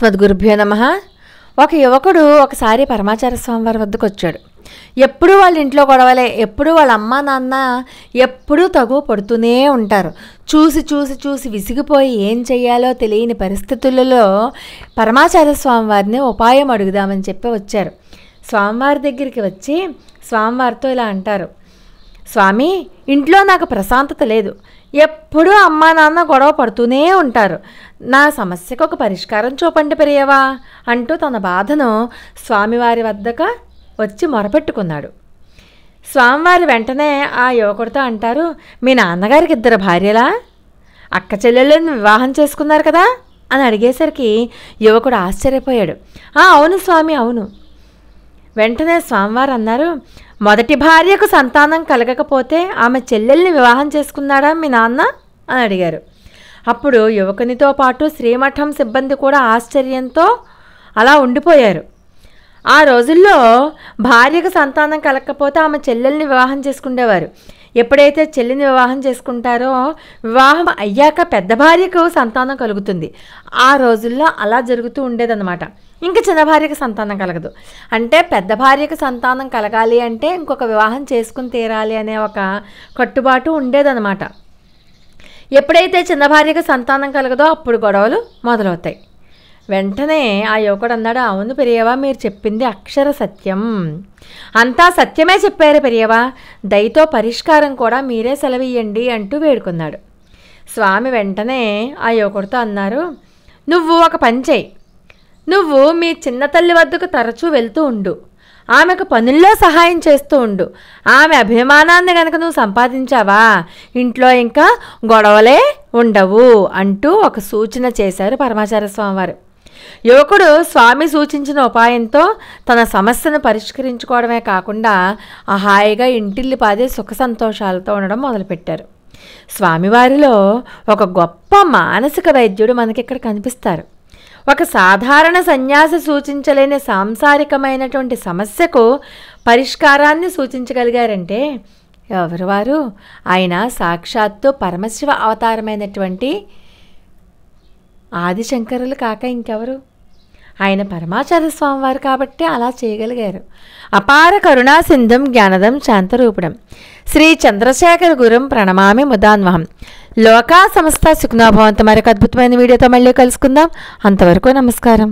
అస్మద్గురుభ్యో నమః. ఒక యువకుడు ఒకసారి పరమాచార్య స్వామి వారి వద్దకు వచ్చాడు. ఎప్పుడూ వాళ్ళ ఇంట్లో గొడవలే, ఎప్పుడూ వాళ్ళ అమ్మ నాన్న ఎప్పుడూ తగు పడుతూనే ఉంటారు. చూసి చూసి చూసి విసిగిపోయి ఏం చెయ్యాలో తెలియని పరిస్థితులలో పరమాచార్య స్వామి వారిని ఉపాయం అడుగుదామని చెప్పి వచ్చారు. స్వామివారి దగ్గరికి వచ్చి స్వామివారితో ఇలా అంటారు, స్వామి, ఇంట్లో నాకు ప్రశాంతత లేదు, ఎప్పుడూ అమ్మా నాన్న గొడవ పడుతూనే ఉంటారు, నా సమస్యకు ఒక పరిష్కారం చూపండి పెరియవా అంటూ తన బాధను స్వామివారి వద్దకు వచ్చి మొరపెట్టుకున్నాడు. స్వామివారి వెంటనే ఆ యువకుడితో అంటారు, మీ నాన్నగారికి 2 భార్యలా, అక్క చెల్లెళ్ళని వివాహం చేసుకున్నారు కదా అని అడిగేసరికి యువకుడు ఆశ్చర్యపోయాడు. అవును స్వామి, అవును. వెంటనే స్వామివారు అన్నారు, మొదటి భార్యకు సంతానం కలగకపోతే ఆమె చెల్లెల్ని వివాహం చేసుకున్నాడా మీ నాన్న అని అడిగారు. అప్పుడు యువకునితో పాటు శ్రీమఠం సిబ్బంది కూడా ఆశ్చర్యంతో అలా ఉండిపోయారు. ఆ రోజుల్లో భార్యకు సంతానం కలగకపోతే ఆమె చెల్లెల్ని వివాహం చేసుకునేవారు. ఎప్పుడైతే చెల్లిని వివాహం చేసుకుంటారో వివాహం అయ్యాక పెద్ద భార్యకు సంతానం కలుగుతుంది. ఆ రోజుల్లో అలా జరుగుతూ ఉండేదన్నమాట. ఇంకా చిన్న భార్యకు సంతానం కలగదు. అంటే పెద్ద భార్యకు సంతానం కలగాలి అంటే ఇంకొక వివాహం చేసుకుని తీరాలి అనే ఒక కట్టుబాటు ఉండేదన్నమాట. ఎప్పుడైతే చిన్న భార్యకు సంతానం కలగదో అప్పుడు గొడవలు మొదలవుతాయి. వెంటనే ఆ యువకుడు అన్నాడు, అవును పెరియవా, మీరు చెప్పింది అక్షర సత్యం, అంతా సత్యమే చెప్పారు పెరియవా, దయతో పరిష్కారం కూడా మీరే సెలవియ్యండి అంటూ వేడుకున్నాడు. స్వామి వెంటనే ఆ యువకుడితో అన్నారు, నువ్వు ఒక పని చేయి, నువ్వు మీ చిన్న తల్లి వద్దకు తరచూ వెళ్తూ ఉండు, ఆమెకు పనుల్లో సహాయం చేస్తూ ఉండు, ఆమె అభిమానాన్ని కనుక నువ్వు సంపాదించావా ఇంట్లో ఇంకా గొడవలే ఉండవు అంటూ ఒక సూచన చేశారు పరమాచార్య స్వామివారు. యువకుడు స్వామి సూచించిన ఉపాయంతో తన సమస్యను పరిష్కరించుకోవడమే కాకుండా హాయిగా ఇంటిల్లిపాదే సుఖ సంతోషాలతో ఉండడం మొదలుపెట్టారు. స్వామివారిలో ఒక గొప్ప మానసిక వైద్యుడు మనకిక్కడ కనిపిస్తారు. ఒక సాధారణ సన్యాసి సూచించలేని సాంసారికమైనటువంటి సమస్యకు పరిష్కారాన్ని సూచించగలిగారంటే ఎవరు వారు? ఆయన సాక్షాత్తు పరమశివ అవతారమైనటువంటి ఆదిశంకరులు కాక ఇంకెవరు? ఆయన పరమాచార్య స్వామివారు కాబట్టి అలా చేయగలిగారు. అపార కరుణా సింధుం జ్ఞానదం శాంతరూపిణం శ్రీ చంద్రశేఖర గురుం ప్రణమామి ముదాన్వహం. లోకా సమస్త సుఖినో భవంతు. మరొక అద్భుతమైన వీడియోతో మళ్ళీ కలుసుకుందాం. అంతవరకు నమస్కారం.